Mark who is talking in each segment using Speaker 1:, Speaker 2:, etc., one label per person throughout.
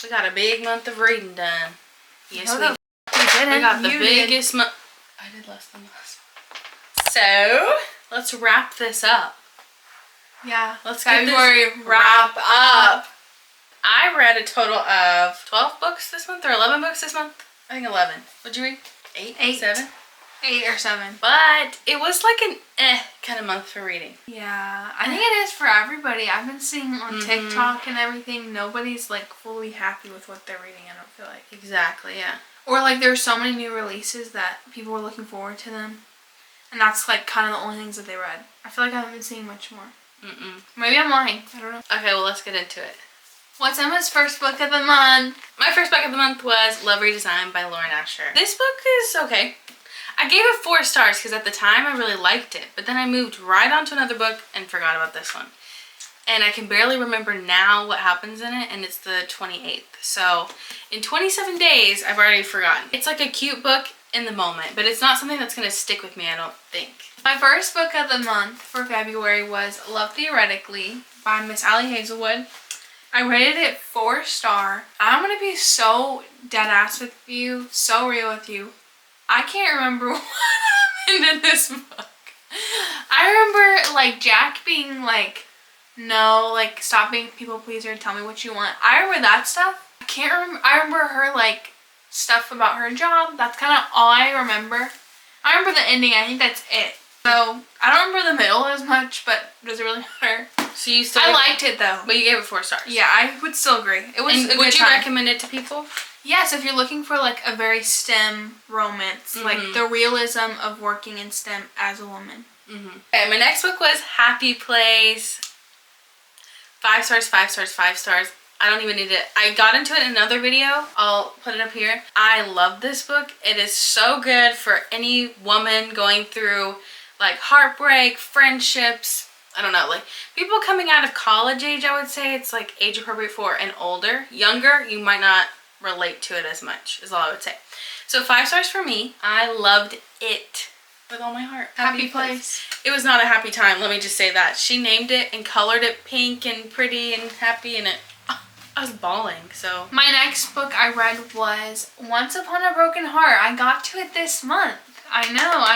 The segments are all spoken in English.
Speaker 1: We got a big month of reading done. Yes,
Speaker 2: No,
Speaker 1: we did.
Speaker 2: we didn't.
Speaker 1: We got the
Speaker 2: You
Speaker 1: biggest month. I did less than last month. So, let's wrap this up.
Speaker 2: Yeah.
Speaker 1: Let's get
Speaker 2: February
Speaker 1: this wrap up. I read a total of 12 books this month, or 11 books this month. I think 11. What'd you read? 8? 7?
Speaker 2: 8 or 7.
Speaker 1: But it was like an kind of month for reading.
Speaker 2: Yeah, I think it is for everybody. I've been seeing on TikTok and everything, nobody's like fully happy with what they're reading, I don't feel like.
Speaker 1: Exactly, yeah.
Speaker 2: Or like there's so many new releases that people were looking forward to them. And that's like kind of the only things that they read. I feel like I haven't been seeing much more. Maybe I'm lying. I don't know.
Speaker 1: Okay, well, let's get into it.
Speaker 2: What's Emma's first book of the month?
Speaker 1: My first book of the month was Love Redesigned by Lauren Asher. This book is okay. I gave it 4 stars because at the time I really liked it, but then I moved right on to another book and forgot about this one. And I can barely remember now what happens in it, and it's the 28th. So in 27 days, I've already forgotten. It's like a cute book in the moment, but it's not something that's going to stick with me, I don't think.
Speaker 2: My first book of the month for February was Love Theoretically by Miss Allie Hazelwood. I rated it 4-star. I'm going to be so dead ass with you, so real with you. I can't remember what happened in this book. I remember like Jack being like, no, like stop being a people pleaser and tell me what you want. I remember that stuff. I can't remember. I remember her like stuff about her job. That's kind of all I remember. I remember the ending. I think that's it. So I don't remember the middle as much, but does it really matter?
Speaker 1: So you still...
Speaker 2: I liked it though.
Speaker 1: But you gave it 4 stars.
Speaker 2: Yeah, I would still agree. It was a good
Speaker 1: would you
Speaker 2: time.
Speaker 1: recommend it to people?
Speaker 2: Yes, if you're looking for like a very STEM romance, like the realism of working in STEM as a woman.
Speaker 1: Okay, my next book was Happy Place. 5 stars, 5 stars, 5 stars. I don't even need it. I got into it in another video. I'll put it up here. I love this book. It is so good for any woman going through like heartbreak, friendships. I don't know, like people coming out of college age, I would say it's like age appropriate for and older. Younger, you might not relate to it as much, is all I would say. So 5 stars for me. I loved it with all my heart.
Speaker 2: Happy Place.
Speaker 1: It was not a happy time, let me just say that. She named it and colored it pink and pretty and happy, and I was bawling, so.
Speaker 2: My next book I read was Once Upon a Broken Heart. I got to it this month. I know.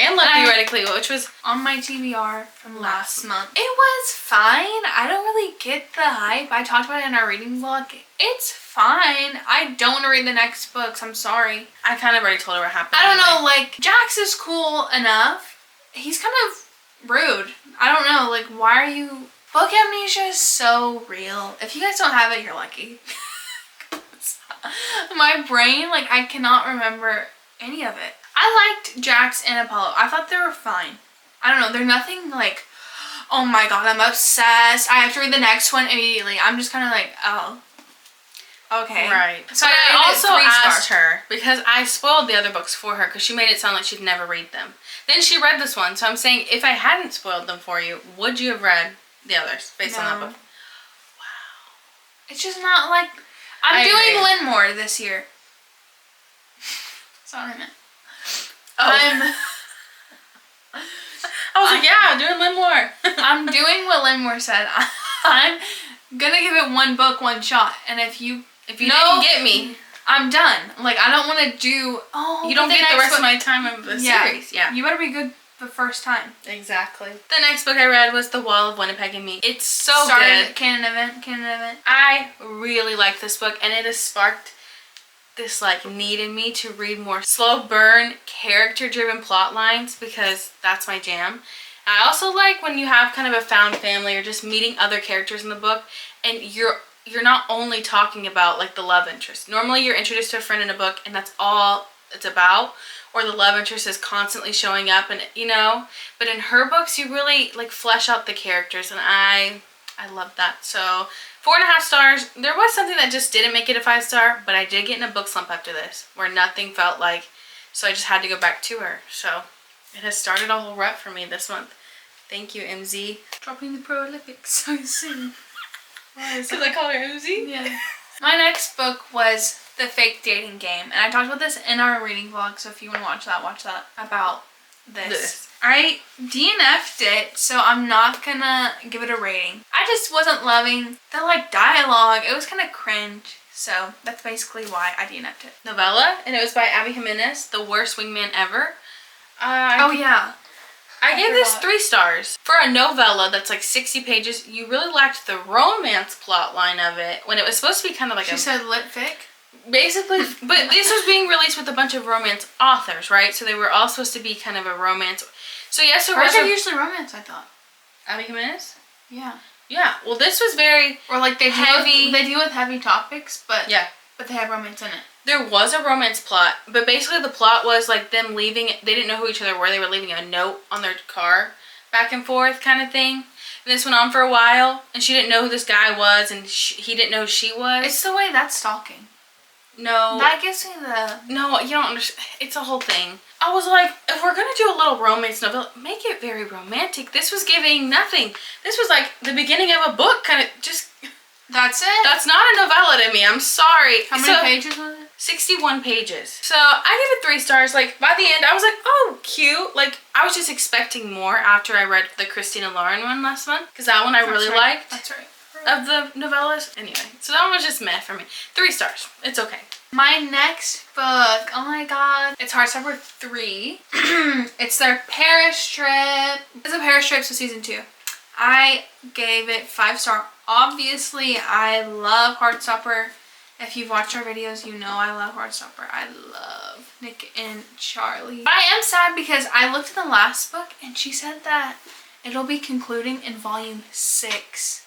Speaker 1: And Love Theoretically, which was
Speaker 2: on my TBR from last month. It was fine. I don't really get the hype. I talked about it in our reading vlog. It's fine. I don't want to read the next books. I'm sorry.
Speaker 1: I kind of already told her what happened.
Speaker 2: I don't know, like, Jax is cool enough. He's kind of rude. I don't know, like, why are you... Book amnesia is so real. If you guys don't have it, you're lucky. My brain, like, I cannot remember any of it. I liked Jax and Apollo. I thought they were fine. I don't know. They're nothing like, oh my god, I'm obsessed. I have to read the next one immediately. I'm just kind of like, oh, okay.
Speaker 1: Right.
Speaker 2: So
Speaker 1: I also asked her, because I spoiled the other books for her, because she made it sound like she'd never read them. Then she read this one. So I'm saying, if I hadn't spoiled them for you, would you have read the others based on that book? Wow.
Speaker 2: It's just not like, I'm doing Linmore this year. Sorry, man.
Speaker 1: I was like, yeah, doing Linmore.
Speaker 2: I'm doing what Linmore said. I'm gonna give it 1 book, 1 shot. And if you
Speaker 1: didn't get me,
Speaker 2: I'm done. Like, I don't want to do,
Speaker 1: you don't get the rest of my time of the series. Yeah.
Speaker 2: You better be good the first time.
Speaker 1: Exactly. The next book I read was The Wall of Winnipeg and Me. It's so good.
Speaker 2: Canon event.
Speaker 1: I really like this book, and it has sparked this like need in me to read more slow burn character driven plot lines, because that's my jam. And I also like when you have kind of a found family or just meeting other characters in the book, and you're not only talking about like the love interest. Normally you're introduced to a friend in a book and that's all it's about, or the love interest is constantly showing up, and you know, but in her books you really like flesh out the characters, and I love that. So 4.5 stars. There was something that just didn't make it a 5-star, but I did get in a book slump after this where nothing felt like, so I just had to go back to her. So it has started a whole rep for me this month. Thank you, MZ.
Speaker 2: Dropping the prolifics so soon.
Speaker 1: Because I called her MZ?
Speaker 2: Yeah. My next book was The Fake Dating Game, and I talked about this in our reading vlog, so if you want to watch that, about this. I DNF'd it, so I'm not gonna give it a rating. I just wasn't loving the like dialogue. It was kind of cringe. So that's basically why I DNF'd it.
Speaker 1: Novella, and it was by Abby Jimenez, The Worst Wingman Ever.
Speaker 2: Yeah.
Speaker 1: I gave this 3 stars. For a novella that's like 60 pages, you really lacked the romance plot line of it when it was supposed to be kind of like
Speaker 2: She said lit fic?
Speaker 1: Basically, but this was being released with a bunch of romance authors, right? So they were all supposed to be kind of a romance. So yes, there was
Speaker 2: usually romance, I thought.
Speaker 1: Abby Jimenez?
Speaker 2: Yeah.
Speaker 1: Yeah. Well, this was very
Speaker 2: or like they
Speaker 1: heavy.
Speaker 2: They deal with heavy topics, but
Speaker 1: yeah,
Speaker 2: but they have romance in it.
Speaker 1: There was a romance plot, but basically the plot was like them leaving. They didn't know who each other were. They were leaving a note on their car, back and forth kind of thing. And this went on for a while, and she didn't know who this guy was, and he didn't know who she was.
Speaker 2: It's the way that's stalking.
Speaker 1: No.
Speaker 2: That gives me the...
Speaker 1: No, you don't understand. It's a whole thing. I was like, if we're going to do a little romance novel, make it very romantic. This was giving nothing. This was like the beginning of a book, kind of just...
Speaker 2: That's it?
Speaker 1: That's not a novella to me. I'm sorry.
Speaker 2: How many pages was it?
Speaker 1: 61 pages. So I gave it 3 stars. Like, by the end, I was like, oh, cute. Like, I was just expecting more after I read the Christina Lauren one last month. Because that one I really liked.
Speaker 2: That's right.
Speaker 1: Of the novellas. Anyway, so that one was just meh for me. 3 stars. It's okay.
Speaker 2: My next book, oh my god, it's Heartstopper 3. It's their Paris trip. It's a Paris trip, so season 2. I gave it 5 star. Obviously, I love Heartstopper. If you've watched our videos, you know I love Heartstopper. I love Nick and Charlie. But I am sad because I looked at the last book and she said that it'll be concluding in volume 6.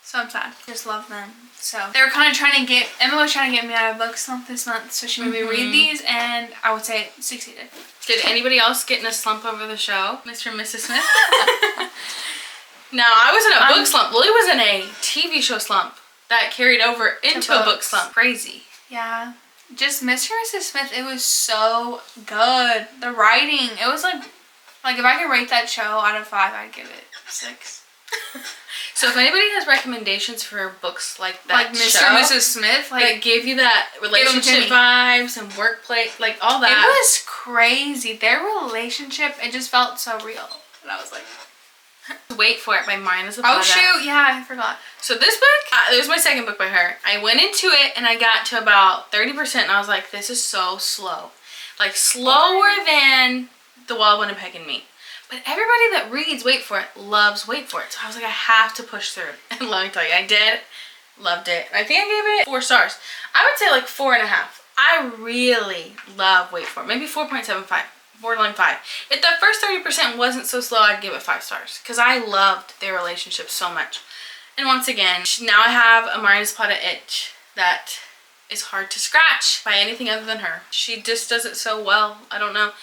Speaker 2: So I'm sad. Just love them. So they were kind of trying to get, Emma was trying to get me out of book slump this month, so she made me read these, and I would say it succeeded.
Speaker 1: Did anybody else get in a slump over the show, Mr. and Mrs. Smith? No, I was in a book slump. Lily was in a TV show slump that carried over into a book slump. Crazy.
Speaker 2: Yeah. Just Mr. and Mrs. Smith, it was so good. The writing, it was like if I could rate that show out of 5, I'd give it 6.
Speaker 1: So if anybody has recommendations for books like that,
Speaker 2: like Mr. and Mrs. Smith, like
Speaker 1: that give you that relationship vibes and workplace, like all that.
Speaker 2: It was crazy. Their relationship, it just felt so real. And I was like,
Speaker 1: Wait for It by Mine is a
Speaker 2: Oh shoot, yeah, I forgot.
Speaker 1: So this book, it was my second book by her. I went into it and I got to about 30% and I was like, this is so slow. Like slower than The Wild Winnipeg and Me. But everybody that reads Wait For It loves Wait For It. So I was like, I have to push through. And let me tell you, I did. Loved it. I think I gave it 4 stars. I would say like 4.5. I really love Wait For It. Maybe 4.75. Borderline 5. If the first 30% wasn't so slow, I'd give it 5 stars. Because I loved their relationship so much. And once again, now I have a Maria's Plata itch that is hard to scratch by anything other than her. She just does it so well. I don't know.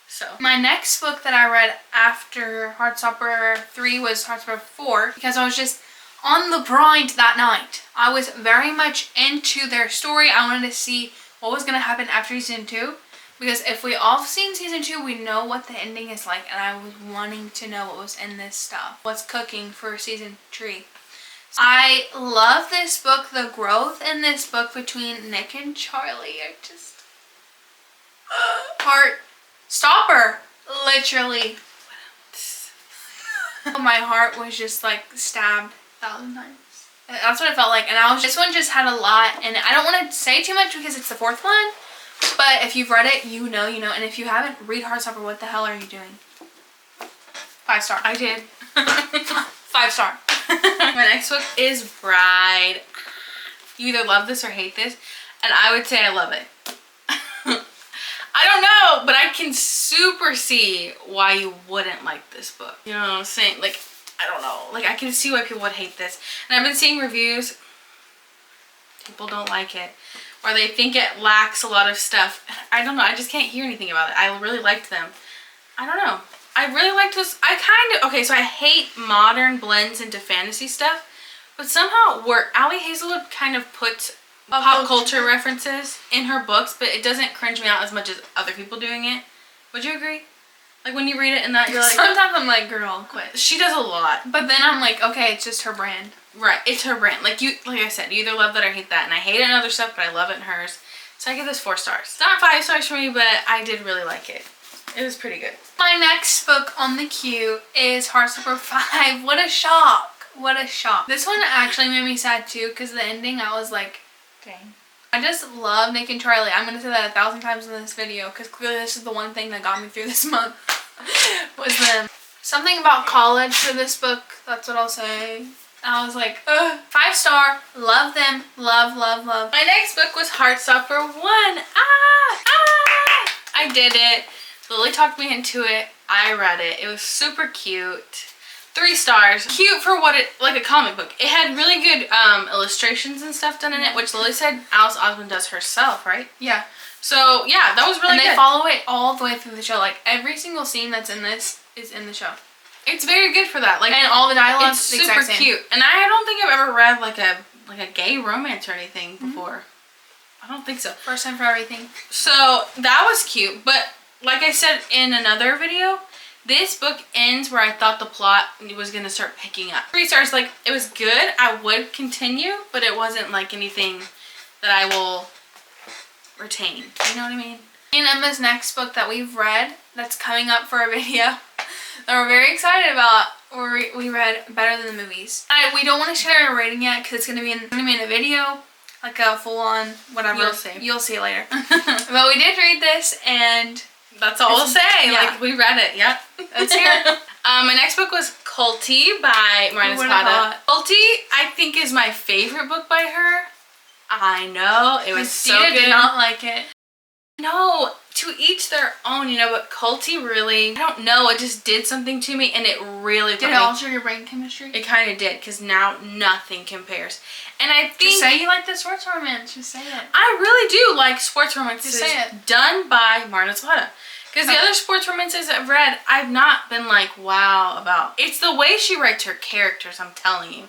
Speaker 1: So
Speaker 2: my next book that I read after Heartstopper 3 was Heartstopper 4 because I was just on the grind that night. I was very much into their story. I wanted to see what was going to happen after season 2 because if we all have seen season 2, we know what the ending is like, and I was wanting to know what was in this stuff, what's cooking for season 3. So I love this book. The growth in this book between Nick and Charlie are just Heartstopper, literally. My heart was just like stabbed 1,000 times. That's what it felt like. And this one just had a lot. And I don't want to say too much because it's the 4th one. But if you've read it, you know, you know. And if you haven't, read Heartstopper. What the hell are you doing? 5 star.
Speaker 1: I did.
Speaker 2: 5 star.
Speaker 1: My next book is Bride. You either love this or hate this. And I would say I love it. I don't know, but I can super see why you wouldn't like this book. You know what I'm saying? Like, I don't know. Like, I can see why people would hate this. And I've been seeing reviews. People don't like it. Or they think it lacks a lot of stuff. I don't know. I just can't hear anything about it. I really liked them. I don't know. I really liked this. Okay, so I hate modern blends into fantasy stuff. But somehow where Allie Hazelwood kind of puts pop culture references in her books, but it doesn't cringe me out as much as other people doing it. Would you agree? Like when you read it and that you're like...
Speaker 2: Sometimes I'm like, girl, quit.
Speaker 1: She does a lot.
Speaker 2: But then I'm like, okay, it's just her brand.
Speaker 1: Right, it's her brand. Like I said, you either love that or hate that. And I hate it in other stuff, but I love it in hers. So I give this 4 stars. It's not 5 stars for me, but I did really like it. It was pretty good.
Speaker 2: My next book on the queue is Heartstopper 5. What a shock. What a shock. This one actually made me sad too, because the ending, I was like, dang. I just love Nick and Charlie. I'm going to say that 1,000 times in this video, because clearly this is the one thing that got me through this month. Was them. Something about college for this book, that's what I'll say. I was like, ugh. 5 star. Love them. Love, love, love.
Speaker 1: My next book was Heartstopper 1. I did it. Lily talked me into it. I read it. It was super cute. 3 stars. Cute for what it, like a comic book. It had really good illustrations and stuff done in it, which Lily said Alice Osmond does herself, right?
Speaker 2: Yeah.
Speaker 1: So yeah, that was really good.
Speaker 2: And they follow it all the way through the show. Like every single scene that's in this is in the show.
Speaker 1: It's very good for that. Like,
Speaker 2: and all the dialogue is
Speaker 1: super cute. And I don't think I've ever read like a gay romance or anything before. I don't think so.
Speaker 2: First time for everything.
Speaker 1: So that was cute. But like I said in another video, this book ends where I thought the plot was going to start picking up. 3 stars. Like, it was good. I would continue, but it wasn't like anything that I will retain. You know what I mean?
Speaker 2: And Emma's next book that we've read that's coming up for a video that we're very excited about, we read Better Than the Movies. We don't want to share a rating yet because it's going to be in a video, like a full-on whatever. You'll see it later. But we did read this, and
Speaker 1: that's all we'll say. Yeah. Like, we read it. Yep.
Speaker 2: Let's hear it.
Speaker 1: My next book was Culty by Marina Zapata. Culty, I think, is my favorite book by her. I know. It was so good.
Speaker 2: Did not like it.
Speaker 1: No, to each their own, you know, but Culty really, I don't know, it just did something to me, and it really
Speaker 2: did it alter your brain chemistry?
Speaker 1: It kind of did, because now nothing compares. And I think...
Speaker 2: Just say you like the sports romance. Just say it.
Speaker 1: I really do like sports romances.
Speaker 2: Just say it.
Speaker 1: Done by Marina Zapata. Because the other sports romances I've read, I've not been like, wow, about. It's the way she writes her characters, I'm telling you.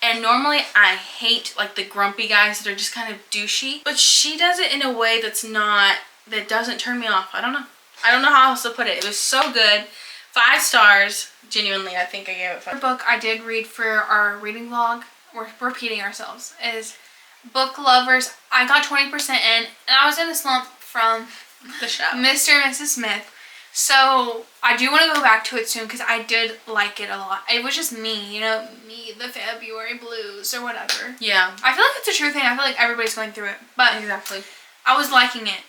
Speaker 1: And normally I hate like the grumpy guys that are just kind of douchey. But she does it in a way that's not, that doesn't turn me off. I don't know. I don't know how else to put it. It was so good. 5 stars. Genuinely, I think I gave it 5.
Speaker 2: The book I did read for our reading vlog, we're repeating ourselves, is Book Lovers. I got 20% in, and I was in a slump from
Speaker 1: the show.
Speaker 2: Mr. and Mrs. Smith. So I do want to go back to it soon because I did like it a lot. It was just me, you know, me, the February blues or whatever.
Speaker 1: Yeah.
Speaker 2: I feel like it's a true thing. I feel like everybody's going through it. But
Speaker 1: exactly.
Speaker 2: I was liking it.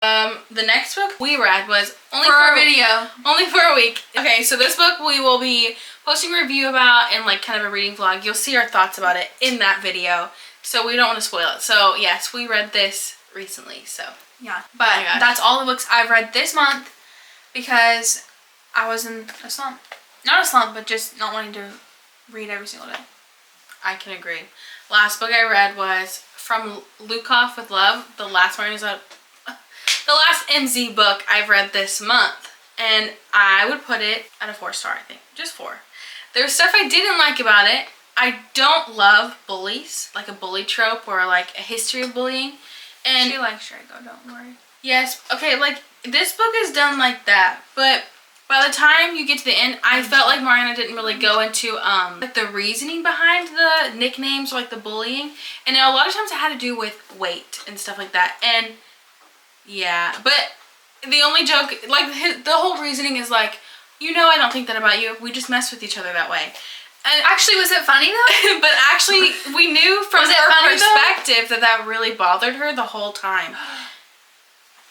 Speaker 1: The next book we read was only
Speaker 2: for our video.
Speaker 1: Only for a week. Okay, so this book we will be posting a review about and like kind of a reading vlog. You'll see our thoughts about it in that video. So we don't want to spoil it. So yes, we read this recently, so.
Speaker 2: Yeah, but that's all the books I've read this month because I was in a slump. Not a slump, but just not wanting to read every single day.
Speaker 1: I can agree. Last book I read was From Lukov with Love, the last MZ book I've read this month. And I would put it at a 4 star, I think. Just 4. There's stuff I didn't like about it. I don't love bullies, like a bully trope or like a history of bullying. And
Speaker 2: she likes Drago, don't worry.
Speaker 1: Yes, okay, like, this book is done like that, but by the time you get to the end, I felt like Marina didn't really go into, like, the reasoning behind the nicknames, or, like, the bullying, and a lot of times it had to do with weight and stuff like that, and, yeah, but the only joke, like, the whole reasoning is, like, you know I don't think that about you, we just mess with each other that way. And
Speaker 2: actually, was it funny though?
Speaker 1: But actually, we knew from her perspective that really bothered her the whole time.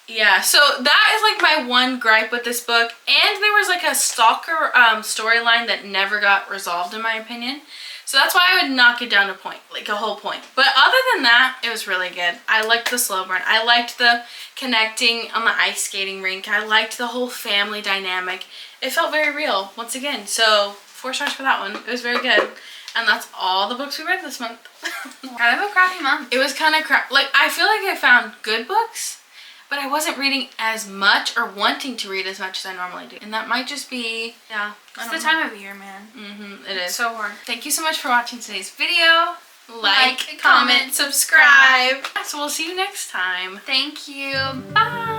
Speaker 1: Yeah, so that is like my one gripe with this book. And there was like a stalker storyline that never got resolved in my opinion. So that's why I would knock it down a point, like a whole point. But other than that, it was really good. I liked the slow burn. I liked the connecting on the ice skating rink. I liked the whole family dynamic. It felt very real, once again. So 4 stars for that one. It was very good. And that's all the books we read this month.
Speaker 2: Kind of a crappy month.
Speaker 1: It was kind of crap. Like, I feel like I found good books, but I wasn't reading as much or wanting to read as much as I normally do. And that might just be, yeah.
Speaker 2: It's the time of year, man.
Speaker 1: It is.
Speaker 2: It's so hard.
Speaker 1: Thank you so much for watching today's video. Like, comment, subscribe. So we'll see you next time.
Speaker 2: Thank you.
Speaker 1: Bye.